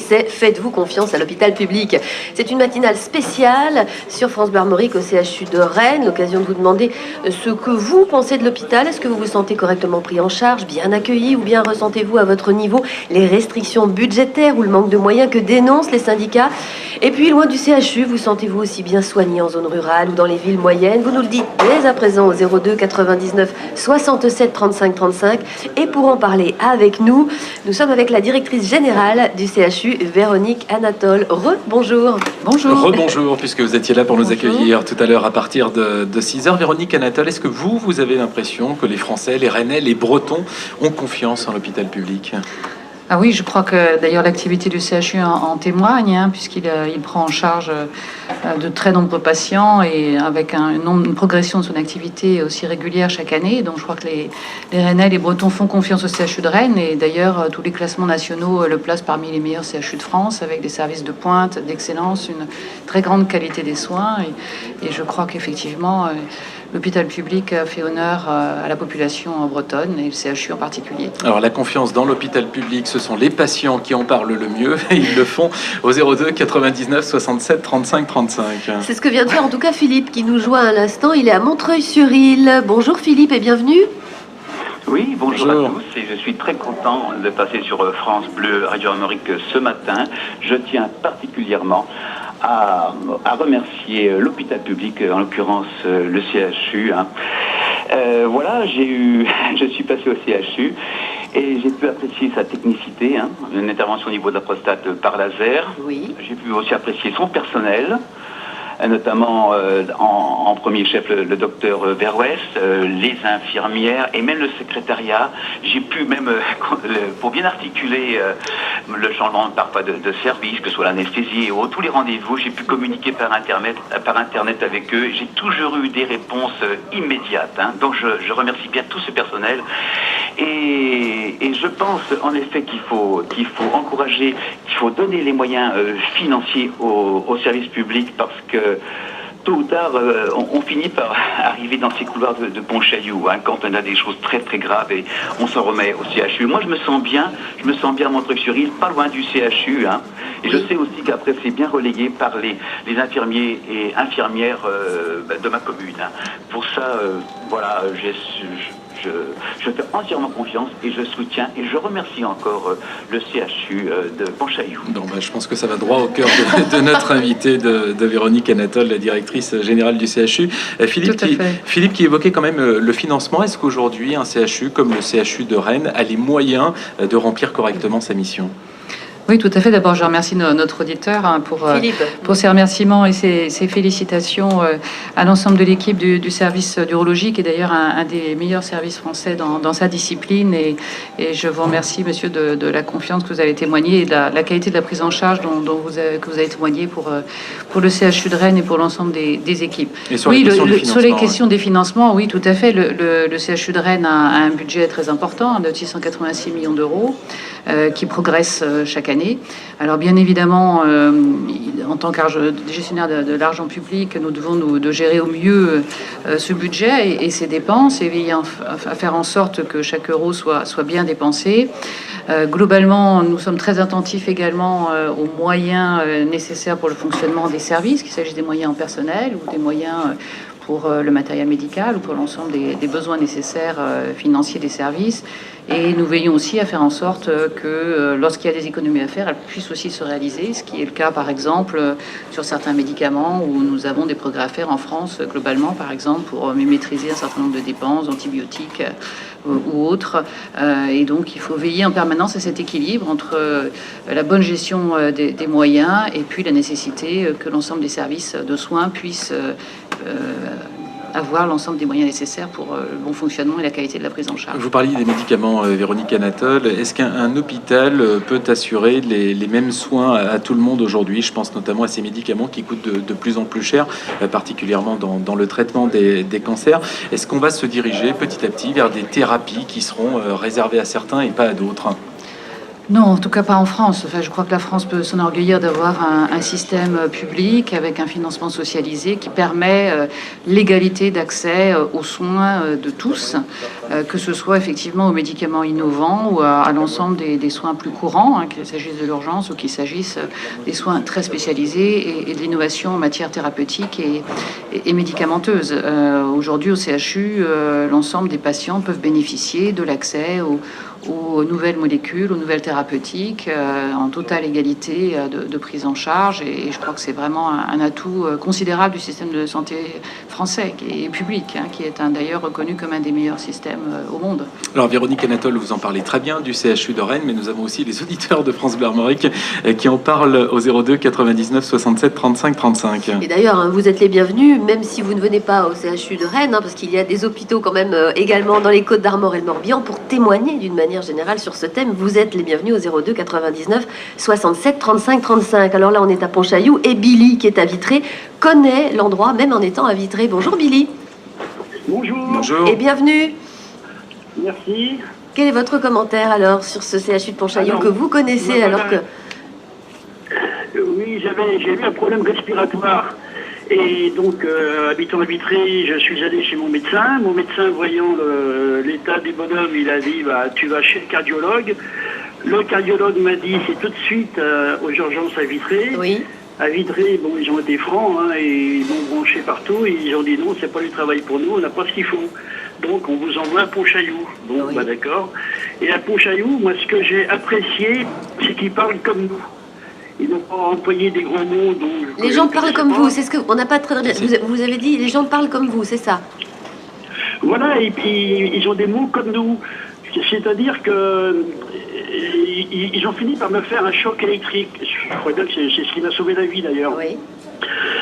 c'est Faites-vous confiance à l'hôpital public. C'est une matinale spéciale sur France Bleu Armorique au CHU de Rennes. L'occasion de vous demander ce que vous pensez de l'hôpital. Est-ce que vous vous sentez correctement pris en charge, bien accueilli, ou bien ressentez-vous à votre niveau les restrictions budgétaires ou le manque de moyens que dénoncent les syndicats? Et puis, loin du CHU, vous sentez-vous aussi bien soigné en zone rurale ou dans les villes moyennes? Vous nous le dites dès à présent au 02 99 67 35 35. Et pour en parler avec nous, nous sommes avec la directrice générale du CHU, Véronique Anatole. Bonjour. Bonjour. Rebonjour, puisque vous étiez là pour nous accueillir tout à l'heure à partir de 6h. Véronique Anatole, est-ce que vous avez l'impression que les Français, les Rennais, les Bretons ont confiance en l'hôpital public ? Ah oui, je crois que d'ailleurs l'activité du CHU en témoigne, puisqu'il prend en charge de très nombreux patients et avec une progression de son activité aussi régulière chaque année. Donc je crois que les Rennais, les Bretons font confiance au CHU de Rennes, et d'ailleurs tous les classements nationaux le placent parmi les meilleurs CHU de France, avec des services de pointe, d'excellence, une très grande qualité des soins, et je crois qu'effectivement l'hôpital public fait honneur à la population bretonne et le CHU en particulier. Alors la confiance dans l'hôpital public, ce sont les patients qui en parlent le mieux, et ils le font au 02 99 67 35 35. C'est ce que vient de faire en tout cas Philippe, qui nous joint à l'instant. Il est à Montreuil-sur-Île. Bonjour Philippe et bienvenue. Oui, bonjour à tous, et je suis très content de passer sur France Bleu Radio Armorique ce matin. Je tiens particulièrement à remercier l'hôpital public, en l'occurrence le CHU. Voilà, je suis passé au CHU et j'ai pu apprécier sa technicité, une intervention au niveau de la prostate par laser. Oui. J'ai pu aussi apprécier son personnel, notamment en premier chef le docteur Verwest, les infirmières et même le secrétariat. J'ai pu même, pour bien articuler le changement parfois de service, que ce soit l'anesthésie et autres, tous les rendez-vous, j'ai pu communiquer par internet avec eux. J'ai toujours eu des réponses immédiates. Donc je remercie bien tout ce personnel. Et je pense en effet qu'il faut encourager, qu'il faut donner les moyens financiers aux services publics, parce que tôt ou tard, on finit par arriver dans ces couloirs de Pontchaillou, quand on a des choses très très graves, et on s'en remet au CHU. Moi, je me sens bien à Montreuil-sur-Île, pas loin du CHU, et je sais aussi qu'après, c'est bien relayé par les infirmiers et infirmières de ma commune. Pour ça, voilà, je fais entièrement confiance et je soutiens et je remercie encore le CHU de Pontchaillou. Je pense que ça va droit au cœur de notre invité, de Véronique Anatole, la directrice générale du CHU. Philippe qui évoquait quand même le financement. Est-ce qu'aujourd'hui un CHU comme le CHU de Rennes a les moyens de remplir correctement sa mission ? Oui, tout à fait. D'abord, je remercie notre auditeur pour ses remerciements et ses félicitations à l'ensemble de l'équipe du service d'urologie, qui est d'ailleurs un des meilleurs services français dans sa discipline. Et je vous remercie, monsieur, de la confiance que vous avez témoignée et de la qualité de la prise en charge que vous avez témoigné pour le CHU de Rennes et pour l'ensemble des équipes. Et sur les questions des financements, oui, tout à fait. Le CHU de Rennes a un budget très important, de 686 millions d'euros, qui progresse chaque année. Alors bien évidemment, en tant que gestionnaire de l'argent public, nous devons de gérer au mieux ce budget et ses dépenses, et veiller à faire en sorte que chaque euro soit bien dépensé. Globalement, nous sommes très attentifs également aux moyens nécessaires pour le fonctionnement des services, qu'il s'agisse des moyens en personnel ou des moyens pour le matériel médical ou pour l'ensemble des besoins nécessaires financiers des services. Et nous veillons aussi à faire en sorte que lorsqu'il y a des économies à faire, elles puissent aussi se réaliser, ce qui est le cas par exemple sur certains médicaments où nous avons des progrès à faire en France globalement, par exemple pour maîtriser un certain nombre de dépenses, antibiotiques ou autres. Et donc il faut veiller en permanence à cet équilibre entre la bonne gestion des moyens et puis la nécessité que l'ensemble des services de soins puissent avoir l'ensemble des moyens nécessaires pour le bon fonctionnement et la qualité de la prise en charge. Vous parliez des médicaments, Véronique Anatole. Est-ce qu'un hôpital peut assurer les mêmes soins à tout le monde aujourd'hui ? Je pense notamment à ces médicaments qui coûtent de plus en plus cher, particulièrement dans le traitement des cancers. Est-ce qu'on va se diriger petit à petit vers des thérapies qui seront réservées à certains et pas à d'autres ? Non, en tout cas pas en France. Enfin, je crois que la France peut s'enorgueillir d'avoir un système public avec un financement socialisé qui permet l'égalité d'accès aux soins de tous, que ce soit effectivement aux médicaments innovants ou à l'ensemble des soins plus courants, qu'il s'agisse de l'urgence ou qu'il s'agisse des soins très spécialisés et de l'innovation en matière thérapeutique et médicamenteuse. Aujourd'hui, au CHU, l'ensemble des patients peuvent bénéficier de l'accès aux nouvelles molécules, aux nouvelles thérapeutiques, en totale égalité de prise en charge. Et je crois que c'est vraiment un atout considérable du système de santé français et public, qui est d'ailleurs reconnu comme un des meilleurs systèmes au monde. Alors Véronique Anatole, vous en parlez très bien du CHU de Rennes, mais nous avons aussi les auditeurs de France Bleu Armorique qui en parlent au 02 99 67 35 35. Et d'ailleurs, vous êtes les bienvenus, même si vous ne venez pas au CHU de Rennes, parce qu'il y a des hôpitaux quand même également dans les Côtes d'Armor et le Morbihan pour témoigner d'une manière générale sur ce thème. Vous êtes les bienvenus au 02 99 67 35 35. Alors là, on est à Pontchaillou et Billy, qui est à Vitré, connaît l'endroit, même en étant à Vitré. Bonjour Billy. Bonjour. Bonjour. Et bienvenue. Merci. Quel est votre commentaire alors sur ce CHU de Pontchaillou que vous connaissez Oui, j'ai eu un problème respiratoire. Et donc, habitant à Vitré, je suis allé chez mon médecin. Mon médecin, voyant l'état du bonhomme, il a dit tu vas chez le cardiologue. Le cardiologue m'a dit c'est tout de suite aux urgences à Vitré. Oui. À Vitré, bon, ils ont été francs et ils m'ont branché partout. Et ils ont dit non, c'est pas du travail pour nous, on n'a pas ce qu'il faut. Donc, on vous envoie à Pontchaillou. Bon, Oui. D'accord. Et à Pontchaillou, moi, ce que j'ai apprécié, c'est qu'ils parlent comme nous. Ils n'ont pas employé des grands mots. Les gens parlent comme vous, c'est ce que on n'a pas très bien. Vous avez dit les gens parlent comme vous, c'est ça. Voilà, et puis ils ont des mots comme nous. C'est-à-dire que ils ont fini par me faire un choc électrique. Je crois bien que c'est ce qui m'a sauvé la vie d'ailleurs. Oui.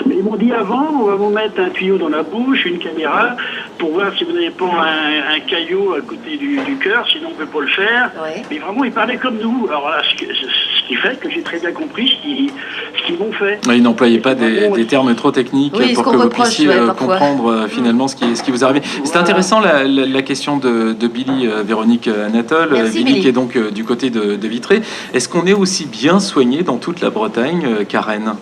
Mais ils m'ont dit avant, on va vous mettre un tuyau dans la bouche, une caméra, pour voir si vous n'avez pas un caillot à côté du cœur, sinon on ne peut pas le faire. Oui. Mais vraiment, ils parlaient comme nous. Alors là, ce qui fait que j'ai très bien compris ce qu'ils m'ont fait. Ils n'employaient pas des termes trop techniques pour que vous puissiez comprendre finalement ce qui vous arrive. C'est intéressant la question de Billy, Véronique Anatole. Merci, Billy qui est donc du côté de Vitré. Est-ce qu'on est aussi bien soigné dans toute la Bretagne qu'à Rennes ?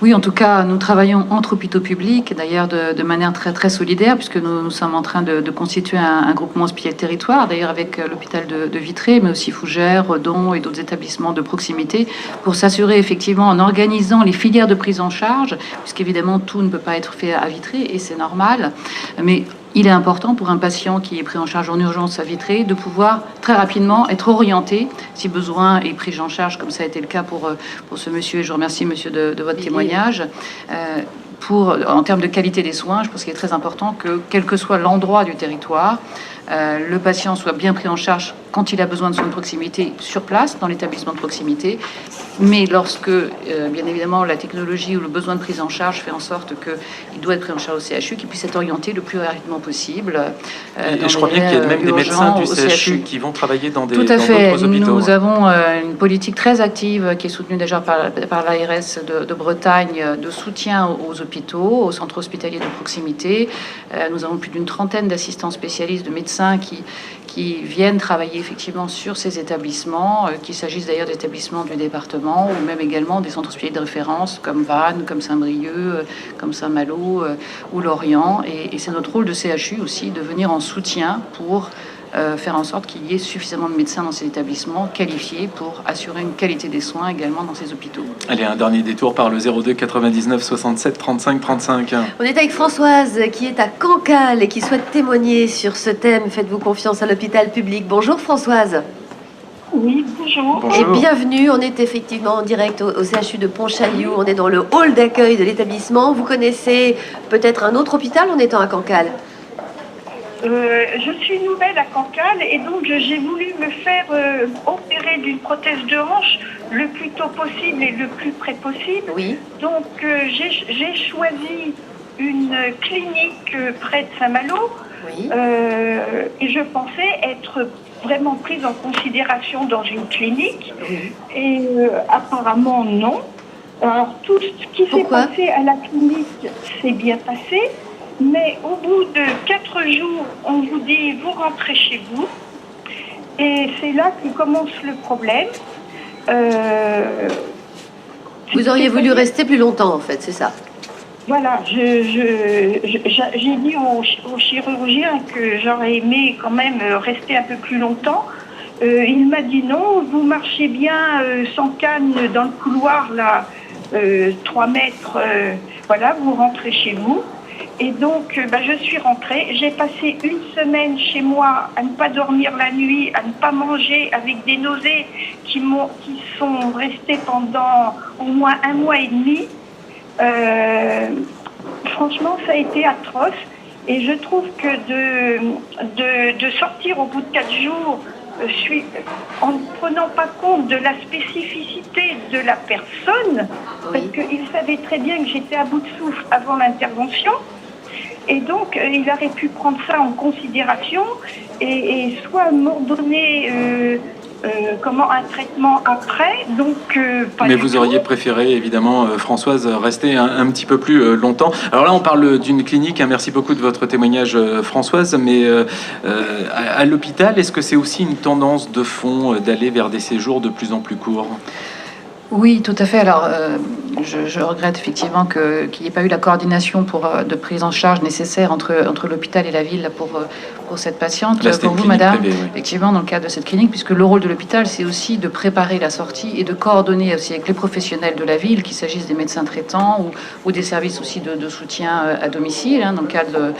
Oui, en tout cas, nous travaillons entre hôpitaux publics, d'ailleurs de manière très, très solidaire, puisque nous sommes en train de constituer un groupement hospitalier de territoire, d'ailleurs avec l'hôpital de Vitré, mais aussi Fougères, Redon et d'autres établissements de proximité, pour s'assurer effectivement, en organisant les filières de prise en charge, puisqu'évidemment tout ne peut pas être fait à Vitré, et c'est normal, mais il est important pour un patient qui est pris en charge en urgence à Vitré de pouvoir très rapidement être orienté, si besoin, et pris en charge, comme ça a été le cas pour ce monsieur, et je remercie monsieur de votre témoignage. En termes de qualité des soins, je pense qu'il est très important que, quel que soit l'endroit du territoire, le patient soit bien pris en charge quand il a besoin de soins de proximité sur place, dans l'établissement de proximité, mais lorsque, bien évidemment, la technologie ou le besoin de prise en charge fait en sorte qu'il doit être pris en charge au CHU, qu'il puisse être orienté le plus rapidement possible. Et je crois bien qu'il y a même des médecins du CHU qui vont travailler dans d'autres hôpitaux. Nous avons une politique très active qui est soutenue déjà par l'ARS de Bretagne de soutien aux hôpitaux, aux centres hospitaliers de proximité. Nous avons plus d'une trentaine d'assistants spécialistes, de médecins qui viennent travailler effectivement sur ces établissements, qu'il s'agisse d'ailleurs d'établissements du département ou même également des centres hospitaliers de référence comme Vannes, comme Saint-Brieuc, comme Saint-Malo ou Lorient. Et c'est notre rôle de CHU aussi de venir en soutien pour faire en sorte qu'il y ait suffisamment de médecins dans ces établissements qualifiés pour assurer une qualité des soins également dans ces hôpitaux. Allez, un dernier détour par le 02 99 67 35 35. On est avec Françoise qui est à Cancale et qui souhaite témoigner sur ce thème. Faites-vous confiance à l'hôpital public. Bonjour Françoise. Oui, bonjour. Bonjour. Et bienvenue, on est effectivement en direct au CHU de Pontchaillou, on est dans le hall d'accueil de l'établissement. Vous connaissez peut-être un autre hôpital en étant à Cancale? Je suis nouvelle à Cancale et donc j'ai voulu me faire opérer d'une prothèse de hanche le plus tôt possible et le plus près possible. Oui. Donc j'ai choisi une clinique près de Saint-Malo. Oui. Et je pensais être vraiment prise en considération dans une clinique. Oui. Et apparemment non. Alors tout ce qui s'est passé à la clinique s'est bien passé. Mais au bout de 4 jours, on vous dit vous rentrez chez vous. Et c'est là que commence le problème. Vous auriez voulu rester plus longtemps, en fait, c'est ça? Voilà, j'ai dit au chirurgien que j'aurais aimé quand même rester un peu plus longtemps. Il m'a dit non, vous marchez bien sans canne dans le couloir, là, 3 mètres, voilà, vous rentrez chez vous. Et donc, je suis rentrée. J'ai passé 1 semaine chez moi à ne pas dormir la nuit, à ne pas manger, avec des nausées qui sont restées pendant au moins 1 mois et demi. Franchement, ça a été atroce. Et je trouve que de sortir au bout de 4 jours, en ne prenant pas compte de la spécificité de la personne, parce qu'il savait très bien que j'étais à bout de souffle avant l'intervention. Et donc, il aurait pu prendre ça en considération et soit m'ordonner un traitement après. Donc, pas mais du vous tout. auriez préféré, évidemment, Françoise, rester un petit peu plus longtemps. Alors là, on parle d'une clinique. Hein, merci beaucoup de votre témoignage, Françoise. Mais à l'hôpital, est-ce que c'est aussi une tendance de fond d'aller vers des séjours de plus en plus courts? Oui, tout à fait. Alors, je regrette effectivement qu'il n'y ait pas eu la coordination de prise en charge nécessaire entre l'hôpital et la ville pour cette patiente. Là, Pour vous, madame, privée, oui. effectivement, dans le cadre de cette clinique, puisque le rôle de l'hôpital, c'est aussi de préparer la sortie et de coordonner aussi avec les professionnels de la ville, qu'il s'agisse des médecins traitants ou des services aussi de soutien à domicile, hein, dans le cadre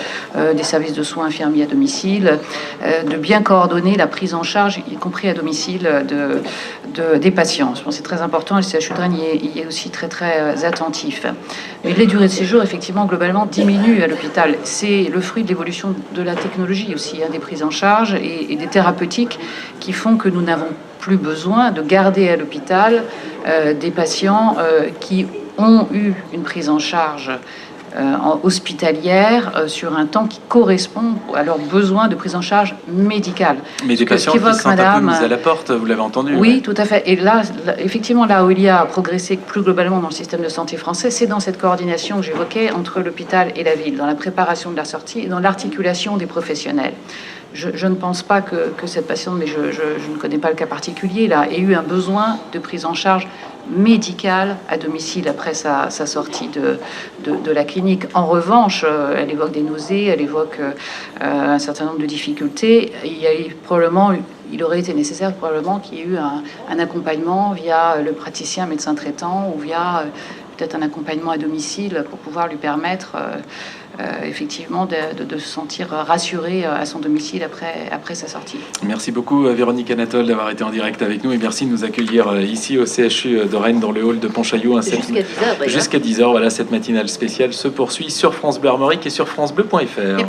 des services de soins infirmiers à domicile, de bien coordonner la prise en charge, y compris à domicile, des patients. Je pense que c'est très important. Le CHU de Rennes y est aussi très très attentif. Mais les durées de séjour, effectivement, globalement, diminuent à l'hôpital. C'est le fruit de l'évolution de la technologie aussi, hein, des prises en charge et des thérapeutiques qui font que nous n'avons plus besoin de garder à l'hôpital des patients qui ont eu une prise en charge hospitalière sur un temps qui correspond à leurs besoins de prise en charge médicale. Mais des patients qui se sentent un peu mis à la porte, vous l'avez entendu. Oui, ouais. Tout à fait. Et là, effectivement, là où il y a progressé plus globalement dans le système de santé français, c'est dans cette coordination que j'évoquais entre l'hôpital et la ville, dans la préparation de la sortie et dans l'articulation des professionnels. Je ne pense pas que cette patiente, mais je ne connais pas le cas particulier, là, ait eu un besoin de prise en charge médicale à domicile après sa sortie de la clinique. En revanche, elle évoque des nausées, elle évoque un certain nombre de difficultés. Il aurait été nécessaire probablement qu'il y ait eu un accompagnement via le praticien médecin traitant ou via peut-être un accompagnement à domicile pour pouvoir lui permettre effectivement de se sentir rassurée à son domicile après sa sortie. Merci beaucoup Véronique Anatole d'avoir été en direct avec nous et merci de nous accueillir ici au CHU de Rennes dans le hall de Pontchaillou. Jusqu'à 10h. Jusqu'à 10h, voilà, cette matinale spéciale se poursuit sur France Bleu Armorique et sur francebleu.fr.